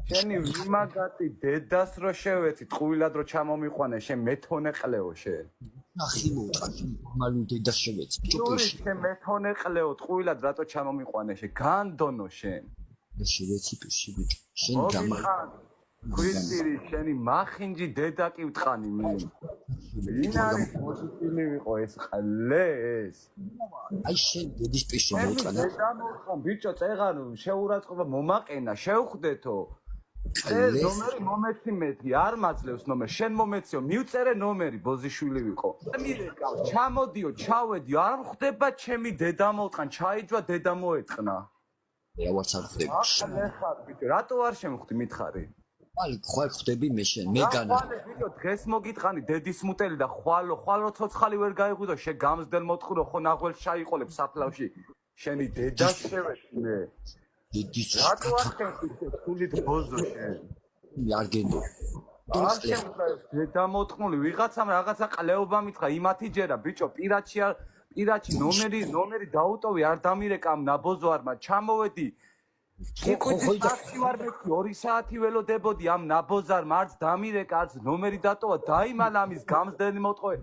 შენი ვიმაგატი დედას რო შევეცი ტყუილად რო ჩამომიყვანე შენ მეთონე ყლეო შენ ნახი მოვყა ნორმალურ დედას შევეცი ჭუპიში შენ მეთონე ყლეო ტყუილად რატო ჩამომიყვანე შენ განდონო შენ შევეცი პიში ბიჭო შენ გამა ქვისტირი შენი მახინჯი დედა კი ვტყანი მე ვინარი პოზიტივი ვიყო ეს ყლე ეს აი შენ დედის პიში მოვყა დედა მოვყან ბიჭო წეღარ შეურაცხყოფა მომაყენა შევხვდეთო ნომერი მომეცი არ მაძლევს ნომერი შენ მომეციო მივწერე ნომერი ბოზიშვილი ვიყო მირეკავ ჩამოდიო ჩავედიო არ ხდება ჩემი დედა მოვტყან ჩაიჯვა დედა მოეწყნა რევაც არ ხდება ახლა ბიჭო რატო არ შემხვდი მითხარი ხვალ ხვდები მე შენ მეგანა ბიჭო დღეს მოგიტყანი დედის მუტელი და ხვალ რო ცოცხალი ვერ გაიღვიდო შე გამზდელ მოწყურო ხო ნაღველს ჩაიყოლებ საფლავში შენი დედა შევეცი მე დედის რატო არ შემხვდი სულით ბოზო შენ არ გენდო დედა მოტყნული ვიღაცამ რაღაცა ყლეობა მითხრა იმათი ჯერა ბიჭო პირაჩი ნომერი დაუტოვი არ დამირეკა ამ ნაბოზო არმა ჩამოვედი ხოხოი ვარ მეთქი 2 საათი ველოდებოდი ამ ნაბოზარმა არც დამირეკა არც ნომერი დატოვა დაიმალა ამის გამზდელი მოტყოვე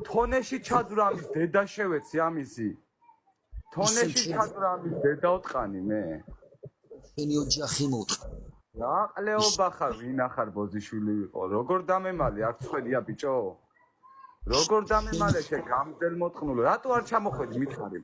თონეში ჩაძვრა ამის დედა შევეცი ამისი თონეში ჩაძვრა ამის დედა უტყანი მე შენი ოჯახი მოვყა რა ყლეობა ხარ ვინ ახარ ბოზიშვილი ვიყო როგორ დამემალე არ წვედია ბიჭო როგორ დამემალე შე გამზდელ მოტყნული რატო არ ჩამოხვედი მითხარი